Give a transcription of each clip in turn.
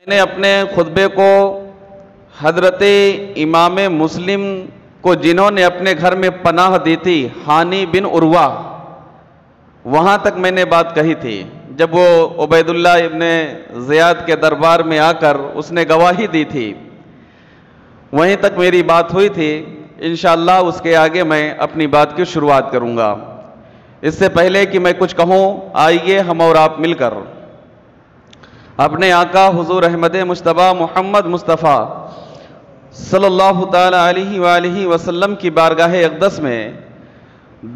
میں نے اپنے خطبے کو حضرت امام مسلم کو جنہوں نے اپنے گھر میں پناہ دی تھی ہانی بن عروہ، وہاں تک میں نے بات کہی تھی جب وہ عبید اللہ ابن زیاد کے دربار میں آ کر اس نے گواہی دی تھی، وہیں تک میری بات ہوئی تھی۔ انشاءاللہ اس کے آگے میں اپنی بات کی شروعات کروں گا۔ اس سے پہلے کہ میں کچھ کہوں، آئیے ہم اور آپ مل کر اپنے آقا حضور احمد مجتبیٰ محمد مصطفیٰ صلی اللہ تعالی علیہ وآلہ وسلم کی بارگاہ اقدس میں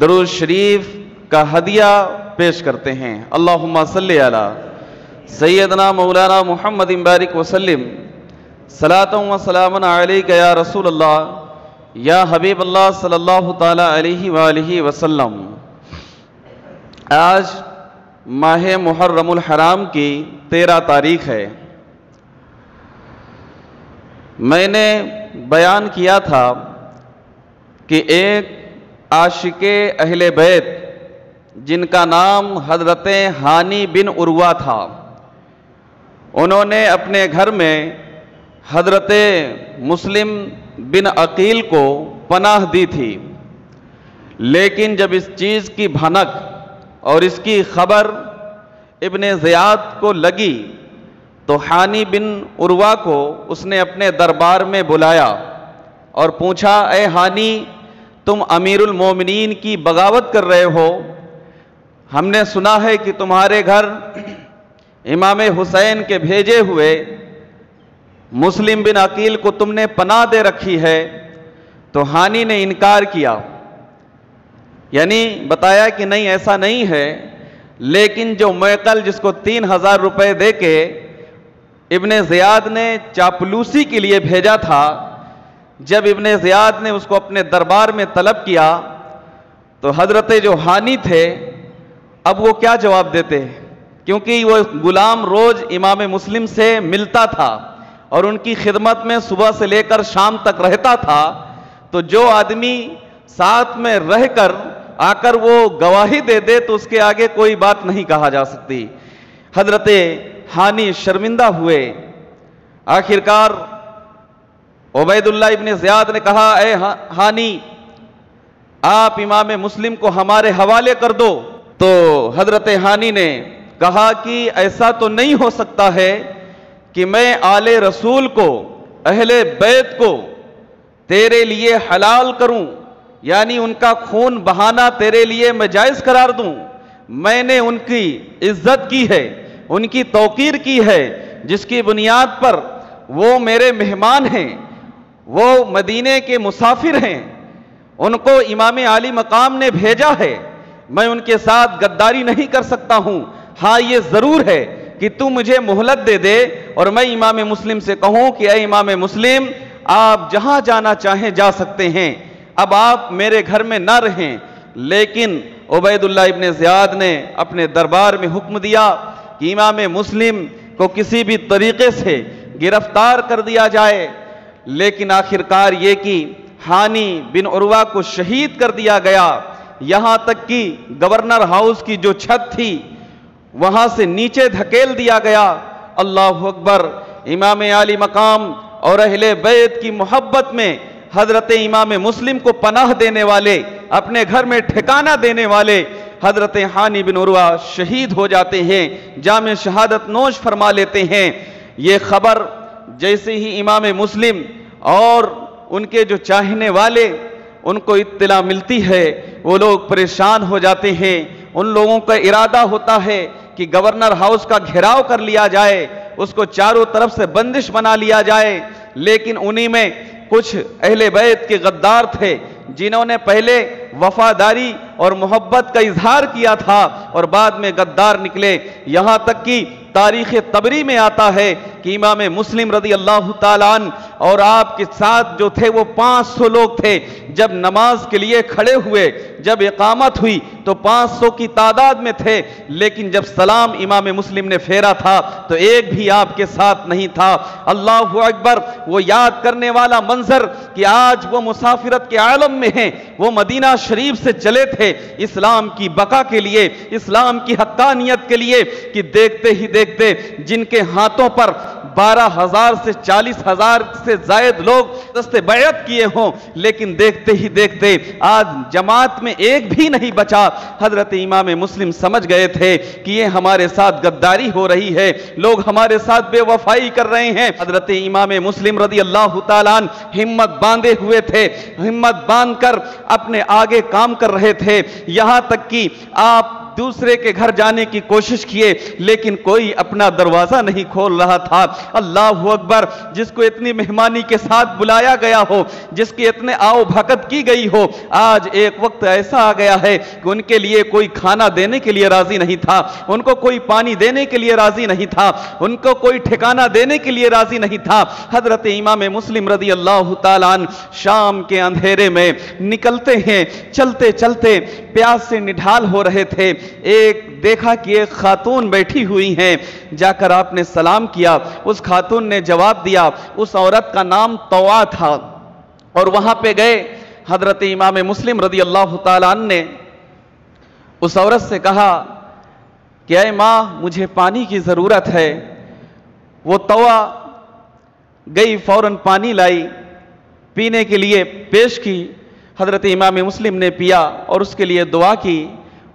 درود شریف کا ہدیہ پیش کرتے ہیں۔ اللہم صلی علی سیدنا مولانا محمد بارک وسلم، صلاۃ و سلام علیک یا رسول اللہ یا حبیب اللہ صلی اللہ تعالی علیہ وآلہ وسلم۔ آج ماہ محرم الحرام کی 13 تاریخ ہے۔ میں نے بیان کیا تھا کہ ایک عاشق اہل بیت جن کا نام حضرت ہانی بن عروہ تھا، انہوں نے اپنے گھر میں حضرت مسلم بن عقیل کو پناہ دی تھی، لیکن جب اس چیز کی بھنک اور اس کی خبر ابن زیاد کو لگی تو ہانی بن عروہ کو اس نے اپنے دربار میں بلایا اور پوچھا، اے ہانی، تم امیر المومنین کی بغاوت کر رہے ہو؟ ہم نے سنا ہے کہ تمہارے گھر امام حسین کے بھیجے ہوئے مسلم بن عقیل کو تم نے پناہ دے رکھی ہے۔ تو ہانی نے انکار کیا، یعنی بتایا کہ نہیں، ایسا نہیں ہے، لیکن جو معقل جس کو 3000 روپے دے کے ابن زیاد نے چاپلوسی کے لیے بھیجا تھا، جب ابن زیاد نے اس کو اپنے دربار میں طلب کیا تو حضرت جو ہانی تھے اب وہ کیا جواب دیتے، کیونکہ وہ غلام روز امام مسلم سے ملتا تھا اور ان کی خدمت میں صبح سے لے کر شام تک رہتا تھا، تو جو آدمی ساتھ میں رہ کر آ کر وہ گواہی دے دے تو اس کے آگے کوئی بات نہیں کہا جا سکتی۔ حضرت ہانی شرمندہ ہوئے۔ آخرکار عبید اللہ ابن زیاد نے کہا، اے ہانی، آپ امام مسلم کو ہمارے حوالے کر دو۔ تو حضرت ہانی نے کہا کہ ایسا تو نہیں ہو سکتا ہے کہ میں آل رسول کو، اہل بیت کو تیرے لیے حلال کروں، یعنی ان کا خون بہانا تیرے لیے میں جائز قرار دوں۔ میں نے ان کی عزت کی ہے، ان کی توقیر کی ہے، جس کی بنیاد پر وہ میرے مہمان ہیں، وہ مدینے کے مسافر ہیں، ان کو امام عالی مقام نے بھیجا ہے، میں ان کے ساتھ غداری نہیں کر سکتا ہوں۔ ہاں یہ ضرور ہے کہ تو مجھے مہلت دے دے اور میں امام مسلم سے کہوں کہ اے امام مسلم، آپ جہاں جانا چاہیں جا سکتے ہیں، اب آپ میرے گھر میں نہ رہیں۔ لیکن عبید اللہ ابن زیاد نے اپنے دربار میں حکم دیا کہ امام مسلم کو کسی بھی طریقے سے گرفتار کر دیا جائے، لیکن آخرکار یہ کہ ہانی بن عروہ کو شہید کر دیا گیا۔ یہاں تک کہ گورنر ہاؤس کی جو چھت تھی وہاں سے نیچے دھکیل دیا گیا۔ اللہ اکبر! امام عالی مقام اور اہل بیت کی محبت میں حضرت امام مسلم کو پناہ دینے والے، اپنے گھر میں ٹھکانہ دینے والے حضرت ہانی بن عروہ شہید ہو جاتے ہیں، جام شہادت نوش فرما لیتے ہیں۔ یہ خبر جیسے ہی امام مسلم اور ان کے جو چاہنے والے ان کو اطلاع ملتی ہے، وہ لوگ پریشان ہو جاتے ہیں۔ ان لوگوں کا ارادہ ہوتا ہے کہ گورنر ہاؤس کا گھیراؤ کر لیا جائے، اس کو چاروں طرف سے بندش بنا لیا جائے، لیکن انہی میں کچھ اہل بیت کے غدار تھے جنہوں نے پہلے وفاداری اور محبت کا اظہار کیا تھا اور بعد میں غدار نکلے۔ یہاں تک کہ تاریخ طبری میں آتا ہے کہ امام مسلم رضی اللہ تعالیٰ عنہ اور آپ کے ساتھ جو تھے وہ 500 لوگ تھے، جب نماز کے لیے کھڑے ہوئے، جب اقامت ہوئی تو 500 کی تعداد میں تھے، لیکن جب سلام امام مسلم نے پھیرا تھا تو ایک بھی آپ کے ساتھ نہیں تھا۔ اللہ اکبر! وہ یاد کرنے والا منظر کہ آج وہ مسافرت کے عالم میں ہیں، وہ مدینہ شریف سے چلے تھے اسلام کی بقا کے لیے، اسلام کی حقانیت کے لیے، کہ دیکھتے ہی دیکھتے جن کے ہاتھوں پر 12,000 سے 40,000 سے زائد لوگ دست بیعت کیے ہوں، لیکن دیکھتے ہی دیکھتے آج جماعت میں ایک بھی نہیں بچا۔ حضرت امام مسلم سمجھ گئے تھے کہ یہ ہمارے ساتھ غداری ہو رہی ہے، لوگ ہمارے ساتھ بے وفائی کر رہے ہیں۔ حضرت امام مسلم رضی اللہ تعالیٰ عنہ ہمت باندھے ہوئے تھے، ہمت باندھ کر اپنے آگے کام کر رہے تھے، یہاں تک کہ آپ دوسرے کے گھر جانے کی کوشش کیے لیکن کوئی اپنا دروازہ نہیں کھول رہا تھا۔ اللہ اکبر! جس کو اتنی مہمانی کے ساتھ بلایا گیا ہو، جس کی اتنے آؤ بھگت کی گئی ہو، آج ایک وقت ایسا آ گیا ہے کہ ان کے لیے کوئی کھانا دینے کے لیے راضی نہیں تھا، ان کو کوئی پانی دینے کے لیے راضی نہیں تھا، ان کو کوئی ٹھکانہ دینے کے لیے راضی نہیں تھا۔ حضرت امام مسلم رضی اللہ تعالیٰ عنہ شام کے اندھیرے میں نکلتے ہیں، چلتے چلتے پیاس سے نڈھال ہو رہے تھے۔ ایک دیکھا کہ ایک خاتون بیٹھی ہوئی ہیں، جا کر آپ نے سلام کیا، اس خاتون نے جواب دیا، اس عورت کا نام طوا تھا، اور وہاں پہ گئے۔ حضرت امام مسلم رضی اللہ تعالیٰ عنہ نے اس عورت سے کہا کہ اے ماں مجھے پانی کی ضرورت ہے۔ وہ طوا گئی، فوراً پانی لائی، پینے کے لیے پیش کی۔ حضرت امام مسلم نے پیا اور اس کے لیے دعا کی۔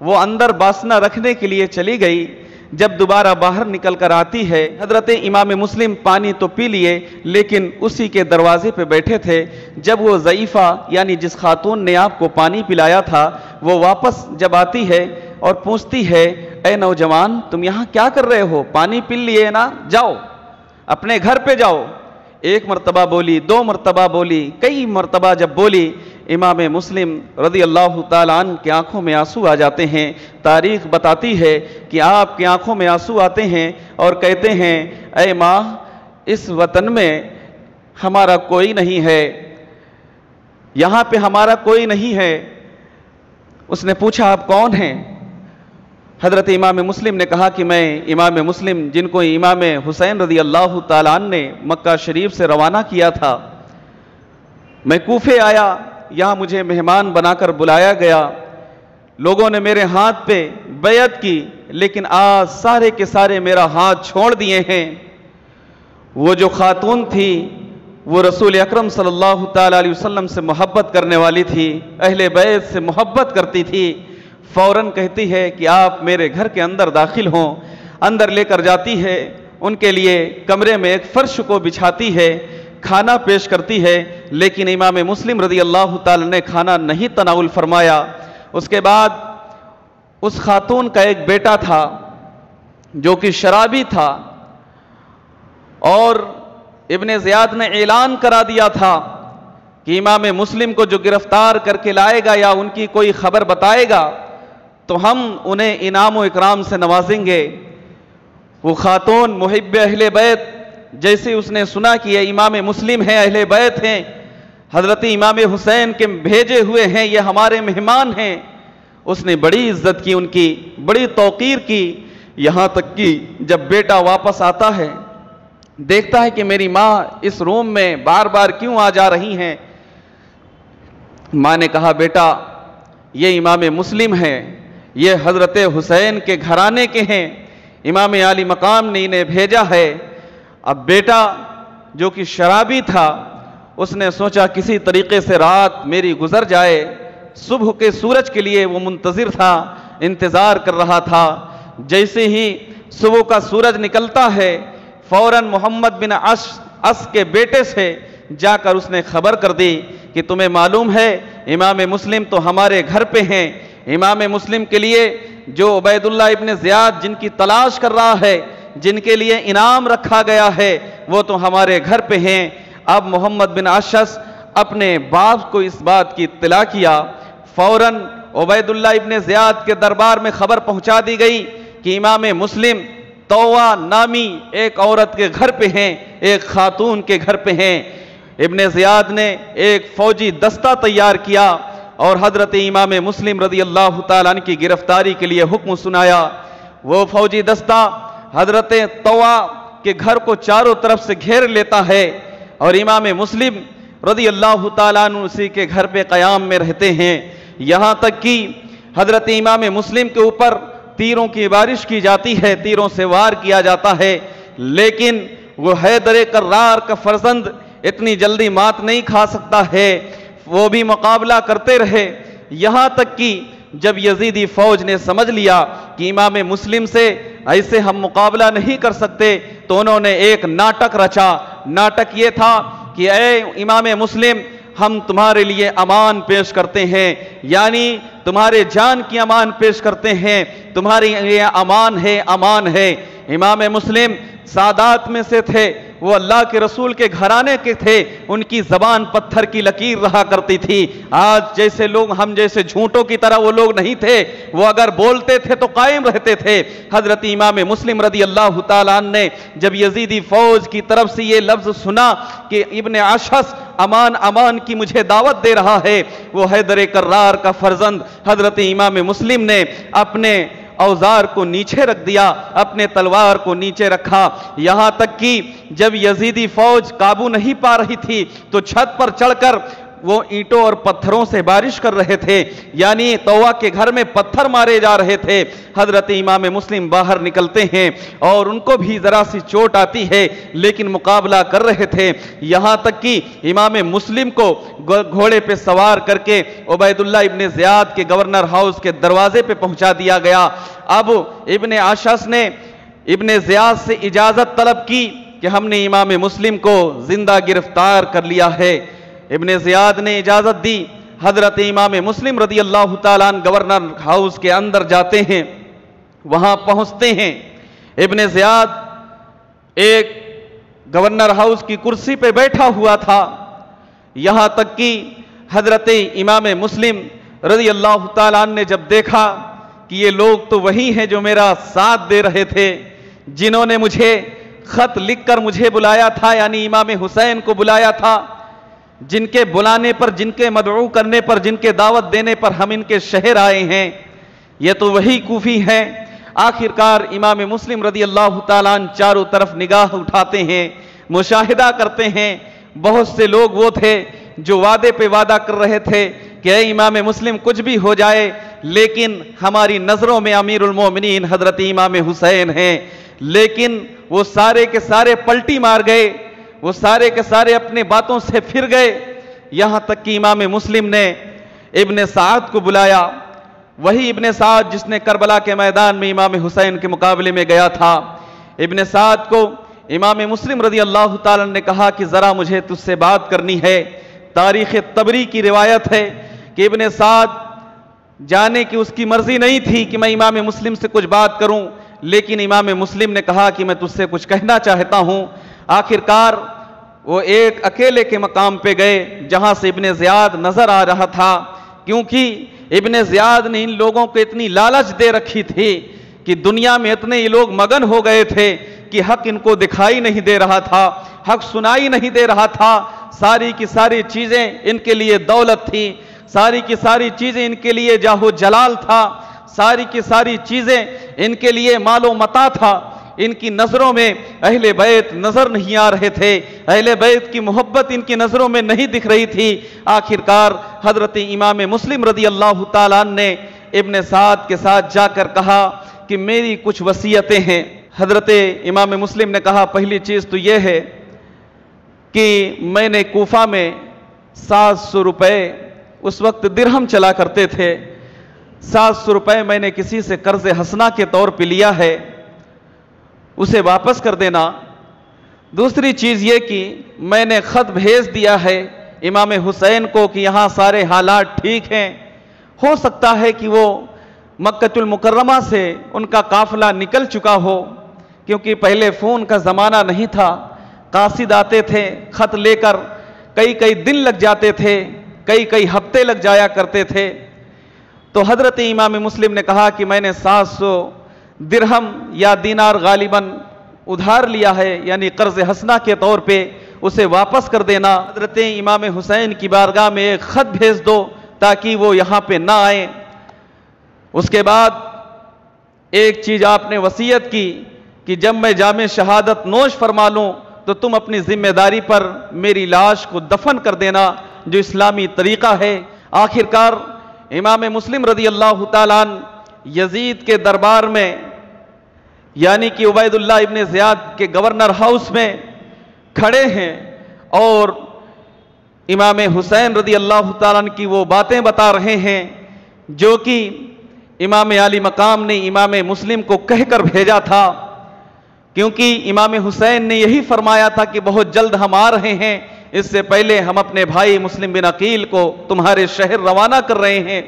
وہ اندر باسنا رکھنے کے لیے چلی گئی، جب دوبارہ باہر نکل کر آتی ہے، حضرت امام مسلم پانی تو پی لیے لیکن اسی کے دروازے پہ بیٹھے تھے۔ جب وہ ضعیفہ یعنی جس خاتون نے آپ کو پانی پلایا تھا وہ واپس جب آتی ہے اور پوچھتی ہے اے نوجوان تم یہاں کیا کر رہے ہو، پانی پی لیے نا، جاؤ اپنے گھر پہ جاؤ۔ ایک مرتبہ بولی، دو مرتبہ بولی، کئی مرتبہ جب بولی، امام مسلم رضی اللہ تعالیٰ عنہ کی آنکھوں میں آنسو آ جاتے ہیں۔ تاریخ بتاتی ہے کہ آپ کی آنکھوں میں آنسو آتے ہیں اور کہتے ہیں اے ماں اس وطن میں ہمارا کوئی نہیں ہے، یہاں پہ ہمارا کوئی نہیں ہے۔ اس نے پوچھا آپ کون ہیں؟ حضرت امام مسلم نے کہا کہ میں امام مسلم جن کو امام حسین رضی اللہ تعالیٰ عنہ نے مکہ شریف سے روانہ کیا تھا، میں کوفے آیا، یہاں مجھے مہمان بنا کر بلایا گیا، لوگوں نے میرے ہاتھ پہ بیعت کی لیکن آج سارے کے سارے میرا ہاتھ چھوڑ دیے ہیں۔ وہ جو خاتون تھی وہ رسول اکرم صلی اللہ تعالیٰ علیہ وسلم سے محبت کرنے والی تھی، اہل بیت سے محبت کرتی تھی، فوراً کہتی ہے کہ آپ میرے گھر کے اندر داخل ہوں۔ اندر لے کر جاتی ہے، ان کے لیے کمرے میں ایک فرش کو بچھاتی ہے، کھانا پیش کرتی ہے، لیکن امام مسلم رضی اللہ تعالی نے کھانا نہیں تناول فرمایا۔ اس کے بعد اس خاتون کا ایک بیٹا تھا جو کہ شرابی تھا، اور ابن زیاد نے اعلان کرا دیا تھا کہ امام مسلم کو جو گرفتار کر کے لائے گا یا ان کی کوئی خبر بتائے گا تو ہم انہیں انعام و اکرام سے نوازیں گے۔ وہ خاتون محب اہل بیت، جیسے اس نے سنا کہ یہ امام مسلم ہیں، اہل بیت ہیں، حضرت امام حسین کے بھیجے ہوئے ہیں، یہ ہمارے مہمان ہیں، اس نے بڑی عزت کی، ان کی بڑی توقیر کی، یہاں تک کہ جب بیٹا واپس آتا ہے دیکھتا ہے کہ میری ماں اس روم میں بار بار کیوں آ جا رہی ہیں۔ ماں نے کہا بیٹا یہ امام مسلم ہیں، یہ حضرت حسین کے گھرانے کے ہیں، امام عالی مقام نے انہیں بھیجا ہے۔ اب بیٹا جو کہ شرابی تھا اس نے سوچا کسی طریقے سے رات میری گزر جائے، صبح کے سورج کے لیے وہ منتظر تھا، انتظار کر رہا تھا۔ جیسے ہی صبح کا سورج نکلتا ہے فوراً محمد بن اس کے بیٹے سے جا کر اس نے خبر کر دی کہ تمہیں معلوم ہے امام مسلم تو ہمارے گھر پہ ہیں، امام مسلم کے لیے جو عبید اللہ ابن زیاد جن کی تلاش کر رہا ہے، جن کے لیے انعام رکھا گیا ہے، وہ تو ہمارے گھر پہ ہیں۔ اب محمد بن اشعث اپنے باپ کو اس بات کی اطلاع کیا، فوراً عبید اللہ ابن زیاد کے دربار میں خبر پہنچا دی گئی کہ امام مسلم طوا نامی ایک عورت کے گھر پہ ہیں، ایک خاتون کے گھر پہ ہیں۔ ابن زیاد نے ایک فوجی دستہ تیار کیا اور حضرت امام مسلم رضی اللہ تعالیٰ عنہ کی گرفتاری کے لیے حکم سنایا۔ وہ فوجی دستہ حضرت طوا کے گھر کو چاروں طرف سے گھیر لیتا ہے اور امام مسلم رضی اللہ تعالیٰ عنہ اسی کے گھر پہ قیام میں رہتے ہیں، یہاں تک کہ حضرت امام مسلم کے اوپر تیروں کی بارش کی جاتی ہے، تیروں سے وار کیا جاتا ہے، لیکن وہ حیدر کرار کا فرزند اتنی جلدی مات نہیں کھا سکتا ہے، وہ بھی مقابلہ کرتے رہے، یہاں تک کہ جب یزیدی فوج نے سمجھ لیا کہ امام مسلم سے ایسے ہم مقابلہ نہیں کر سکتے، تو انہوں نے ایک ناٹک رچا۔ ناٹک یہ تھا کہ اے امام مسلم، ہم تمہارے لیے امان پیش کرتے ہیں، یعنی تمہارے جان کی امان پیش کرتے ہیں، تمہارے لیے امان ہے، امان ہے۔ امام مسلم سادات میں سے تھے، وہ اللہ کے رسول کے گھرانے کے تھے، ان کی زبان پتھر کی لکیر رہا کرتی تھی۔ آج جیسے لوگ، ہم جیسے جھوٹوں کی طرح وہ لوگ نہیں تھے، وہ اگر بولتے تھے تو قائم رہتے تھے۔ حضرت امام مسلم رضی اللہ تعالیٰ عنہ نے جب یزیدی فوج کی طرف سے یہ لفظ سنا کہ ابن اشعث امان امان کی مجھے دعوت دے رہا ہے، وہ حیدر کرار کا فرزند حضرت امام مسلم نے اپنے اوزار کو نیچے رکھ دیا، اپنے تلوار کو نیچے رکھا، یہاں تک کہ جب یزیدی فوج قابو نہیں پا رہی تھی تو چھت پر چڑھ کر وہ اینٹوں اور پتھروں سے بارش کر رہے تھے، یعنی طوع کے گھر میں پتھر مارے جا رہے تھے۔ حضرت امام مسلم باہر نکلتے ہیں اور ان کو بھی ذرا سی چوٹ آتی ہے، لیکن مقابلہ کر رہے تھے، یہاں تک کہ امام مسلم کو گھوڑے پہ سوار کر کے عبید اللہ ابن زیاد کے گورنر ہاؤس کے دروازے پہ پہنچا دیا گیا۔ اب ابن اشعث نے ابن زیاد سے اجازت طلب کی کہ ہم نے امام مسلم کو زندہ گرفتار کر لیا ہے۔ ابن زیاد نے اجازت دی، حضرت امام مسلم رضی اللہ تعالیٰ عنہ گورنر ہاؤس کے اندر جاتے ہیں، وہاں پہنچتے ہیں۔ ابن زیاد ایک گورنر ہاؤس کی کرسی پہ بیٹھا ہوا تھا، یہاں تک کہ حضرت امام مسلم رضی اللہ تعالیٰ عنہ نے جب دیکھا کہ یہ لوگ تو وہی ہیں جو میرا ساتھ دے رہے تھے، جنہوں نے مجھے خط لکھ کر مجھے بلایا تھا، یعنی امام حسین کو بلایا تھا، جن کے بلانے پر، جن کے مدعو کرنے پر، جن کے دعوت دینے پر ہم ان کے شہر آئے ہیں، یہ تو وہی کوفی ہیں۔ آخرکار امام مسلم رضی اللہ تعالیٰ عنہ چاروں طرف نگاہ اٹھاتے ہیں، مشاہدہ کرتے ہیں، بہت سے لوگ وہ تھے جو وعدے پہ وعدہ کر رہے تھے کہ اے امام مسلم کچھ بھی ہو جائے لیکن ہماری نظروں میں امیر المومنین حضرت امام حسین ہیں، لیکن وہ سارے کے سارے پلٹی مار گئے، وہ سارے کے سارے اپنے باتوں سے پھر گئے، یہاں تک کہ امام مسلم نے ابن سعد کو بلایا، وہی ابن سعد جس نے کربلا کے میدان میں امام حسین کے مقابلے میں گیا تھا۔ ابن سعد کو امام مسلم رضی اللہ تعالیٰ نے کہا کہ ذرا مجھے تجھ سے بات کرنی ہے۔ تاریخ طبری کی روایت ہے کہ ابن سعد جانے کی اس کی مرضی نہیں تھی کہ میں امام مسلم سے کچھ بات کروں، لیکن امام مسلم نے کہا کہ میں تجھ سے کچھ کہنا چاہتا ہوں۔ آخرکار وہ ایک اکیلے کے مقام پہ گئے جہاں سے ابن زیاد نظر آ رہا تھا، کیونکہ ابن زیاد نے ان لوگوں کو اتنی لالچ دے رکھی تھی کہ دنیا میں اتنے یہ لوگ مگن ہو گئے تھے کہ حق ان کو دکھائی نہیں دے رہا تھا، حق سنائی نہیں دے رہا تھا، ساری کی ساری چیزیں ان کے لیے دولت تھی، ساری کی ساری چیزیں ان کے لیے جاہ و جلال تھا، ساری کی ساری چیزیں ان کے لیے مال و متاع تھا، ان کی نظروں میں اہل بیت نظر نہیں آ رہے تھے، اہل بیت کی محبت ان کی نظروں میں نہیں دکھ رہی تھی۔ آخرکار حضرت امام مسلم رضی اللہ تعالیٰ عنہ نے ابن سعد کے ساتھ جا کر کہا کہ میری کچھ وصیتیں ہیں۔ حضرت امام مسلم نے کہا پہلی چیز تو یہ ہے کہ میں نے کوفہ میں 700 روپے، اس وقت درہم چلا کرتے تھے، 700 روپے میں نے کسی سے قرض حسنہ کے طور پہ لیا ہے، اسے واپس کر دینا۔ دوسری چیز یہ کہ میں نے خط بھیج دیا ہے امام حسین کو کہ یہاں سارے حالات ٹھیک ہیں، ہو سکتا ہے کہ وہ مکہ المکرمہ سے ان کا قافلہ نکل چکا ہو، کیونکہ پہلے فون کا زمانہ نہیں تھا، قاصد آتے تھے خط لے کر، کئی دن لگ جاتے تھے، کئی ہفتے لگ جایا کرتے تھے۔ تو حضرت امام مسلم نے کہا کہ میں نے 700 درہم یا دینار غالباً ادھار لیا ہے، یعنی قرض حسنہ کے طور پہ، اسے واپس کر دینا۔ حضرت امام حسین کی بارگاہ میں ایک خط بھیج دو تاکہ وہ یہاں پہ نہ آئیں۔ اس کے بعد ایک چیز آپ نے وصیت کی کہ جب میں جام شہادت نوش فرما لوں تو تم اپنی ذمہ داری پر میری لاش کو دفن کر دینا، جو اسلامی طریقہ ہے۔ آخرکار امام مسلم رضی اللہ تعالیٰ عنہ یزید کے دربار میں یعنی کہ عبیداللہ ابن زیاد کے گورنر ہاؤس میں کھڑے ہیں اور امام حسین رضی اللہ تعالیٰ عنہ کی وہ باتیں بتا رہے ہیں جو کہ امام عالی مقام نے امام مسلم کو کہہ کر بھیجا تھا، کیونکہ امام حسین نے یہی فرمایا تھا کہ بہت جلد ہم آ رہے ہیں، اس سے پہلے ہم اپنے بھائی مسلم بن عقیل کو تمہارے شہر روانہ کر رہے ہیں۔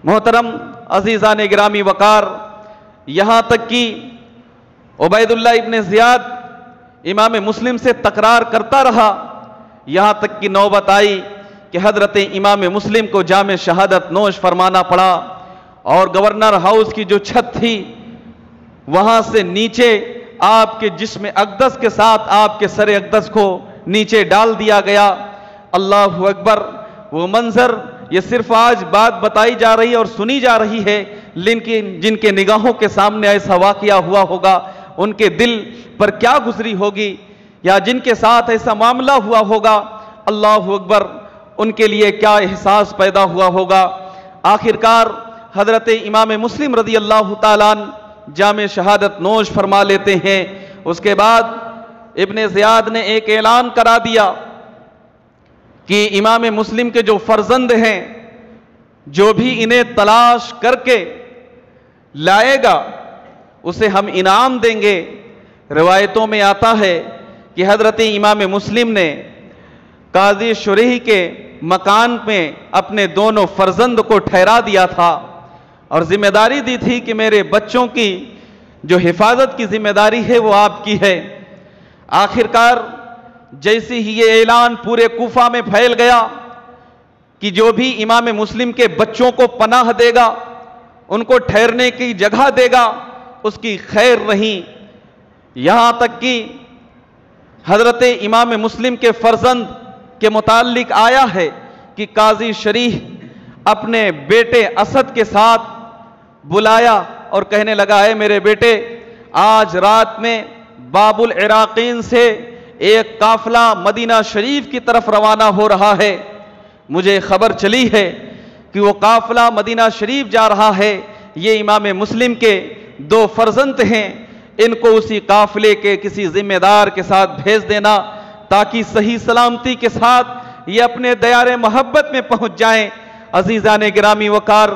محترم عزیزان گرامی وقار، یہاں تک کہ عبیداللہ ابن زیاد امام مسلم سے تکرار کرتا رہا، یہاں تک کہ نوبت آئی کہ حضرت امام مسلم کو جام شہادت نوش فرمانا پڑا، اور گورنر ہاؤس کی جو چھت تھی وہاں سے نیچے آپ کے جسم اقدس کے ساتھ آپ کے سر اقدس کو نیچے ڈال دیا گیا۔ اللہ اکبر! وہ منظر، یہ صرف آج بات بتائی جا رہی اور سنی جا رہی ہے، لیکن جن کے نگاہوں کے سامنے ایسا واقعہ ہوا ہوگا ان کے دل پر کیا گزری ہوگی، یا جن کے ساتھ ایسا معاملہ ہوا ہوگا، اللہ اکبر، ان کے لیے کیا احساس پیدا ہوا ہوگا۔ آخرکار حضرت امام مسلم رضی اللہ تعالیٰ عنہ جام شہادت نوش فرما لیتے ہیں۔ اس کے بعد ابن زیاد نے ایک اعلان کرا دیا کہ امام مسلم کے جو فرزند ہیں، جو بھی انہیں تلاش کر کے لائے گا اسے ہم انعام دیں گے۔ روایتوں میں آتا ہے کہ حضرت امام مسلم نے قاضی شریح کے مکان میں اپنے دونوں فرزند کو ٹھہرا دیا تھا اور ذمہ داری دی تھی کہ میرے بچوں کی جو حفاظت کی ذمہ داری ہے وہ آپ کی ہے۔ آخرکار جیسے ہی یہ اعلان پورے کوفہ میں پھیل گیا کہ جو بھی امام مسلم کے بچوں کو پناہ دے گا، ان کو ٹھہرنے کی جگہ دے گا، اس کی خیر نہیں، یہاں تک کہ حضرت امام مسلم کے فرزند کے متعلق آیا ہے کہ قاضی شریح اپنے بیٹے اسد کے ساتھ بلایا اور کہنے لگا، اے میرے بیٹے، آج رات میں باب العراقین سے ایک قافلہ مدینہ شریف کی طرف روانہ ہو رہا ہے، مجھے خبر چلی ہے کہ وہ قافلہ مدینہ شریف جا رہا ہے، یہ امام مسلم کے دو فرزند ہیں، ان کو اسی قافلے کے کسی ذمہ دار کے ساتھ بھیج دینا تاکہ صحیح سلامتی کے ساتھ یہ اپنے دیار محبت میں پہنچ جائیں۔ عزیزان گرامی وقار،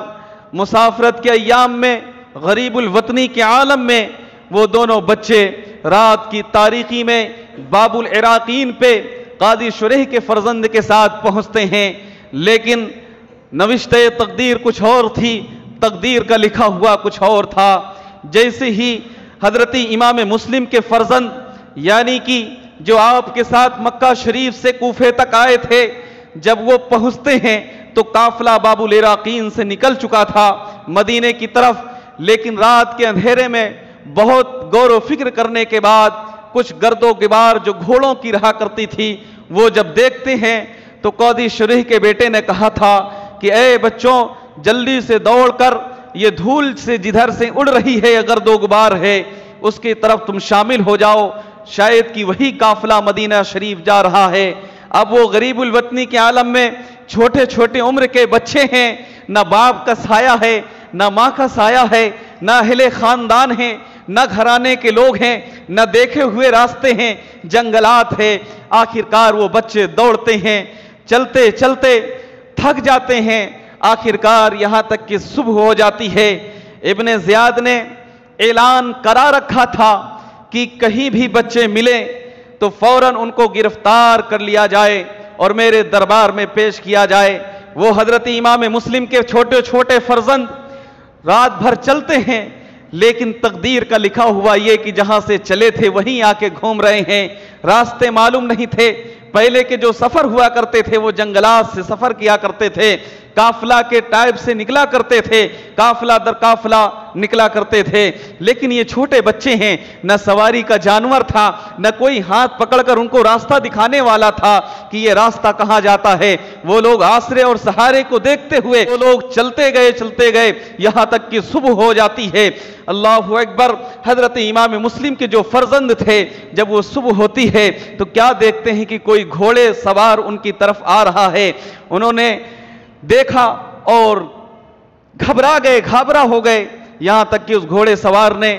مسافرت کے ایام میں، غریب الوطنی کے عالم میں، وہ دونوں بچے رات کی تاریکی میں باب العراقین پہ قاضی شریح کے فرزند کے ساتھ پہنچتے ہیں، لیکن نوشتہ تقدیر کچھ اور تھی، تقدیر کا لکھا ہوا کچھ اور تھا۔ جیسے ہی حضرت امام مسلم کے فرزند یعنی کہ جو آپ کے ساتھ مکہ شریف سے کوفے تک آئے تھے، جب وہ پہنچتے ہیں تو قافلہ باب العراقین سے نکل چکا تھا مدینے کی طرف، لیکن رات کے اندھیرے میں بہت غور و فکر کرنے کے بعد کچھ گرد و غبار جو گھوڑوں کی رہا کرتی تھی وہ جب دیکھتے ہیں تو قاضی شریح کے بیٹے نے کہا تھا کہ اے بچوں، جلدی سے دوڑ کر یہ دھول سے جدھر سے اڑ رہی ہے، یہ گرد و غبار ہے، اس کی طرف تم شامل ہو جاؤ، شاید کہ وہی قافلہ مدینہ شریف جا رہا ہے۔ اب وہ غریب الوطنی کے عالم میں چھوٹے چھوٹے عمر کے بچے ہیں، نہ باپ کا سایہ ہے، نہ ماں کا سایہ ہے، نہ اہل خاندان ہیں، نہ گھرانے کے لوگ ہیں، نہ دیکھے ہوئے راستے ہیں، جنگلات ہیں۔ آخرکار وہ بچے دوڑتے ہیں، چلتے چلتے تھک جاتے ہیں، آخرکار یہاں تک کہ صبح ہو جاتی ہے۔ ابن زیاد نے اعلان کرا رکھا تھا کہ کہیں بھی بچے ملیں تو فوراً ان کو گرفتار کر لیا جائے اور میرے دربار میں پیش کیا جائے۔ وہ حضرت امام مسلم کے چھوٹے چھوٹے فرزند رات بھر چلتے ہیں، لیکن تقدیر کا لکھا ہوا یہ کہ جہاں سے چلے تھے وہیں آ کے گھوم رہے ہیں، راستے معلوم نہیں تھے۔ پہلے کے جو سفر ہوا کرتے تھے وہ جنگلات سے سفر کیا کرتے تھے، قافلہ کے ٹائپ سے نکلا کرتے تھے، قافلہ در قافلہ نکلا کرتے تھے، لیکن یہ چھوٹے بچے ہیں، نہ سواری کا جانور تھا، نہ کوئی ہاتھ پکڑ کر ان کو راستہ دکھانے والا تھا کہ یہ راستہ کہاں جاتا ہے۔ وہ لوگ آسرے اور سہارے کو دیکھتے ہوئے وہ لوگ چلتے گئے یہاں تک کہ صبح ہو جاتی ہے۔ اللہ اکبر! حضرت امام مسلم کے جو فرزند تھے جب وہ صبح ہوتی ہے تو کیا دیکھتے ہیں کہ کوئی گھوڑے سوار ان کی طرف آ رہا ہے۔ انہوں نے دیکھا اور گھبرا ہو گئے، یہاں تک کہ اس گھوڑے سوار نے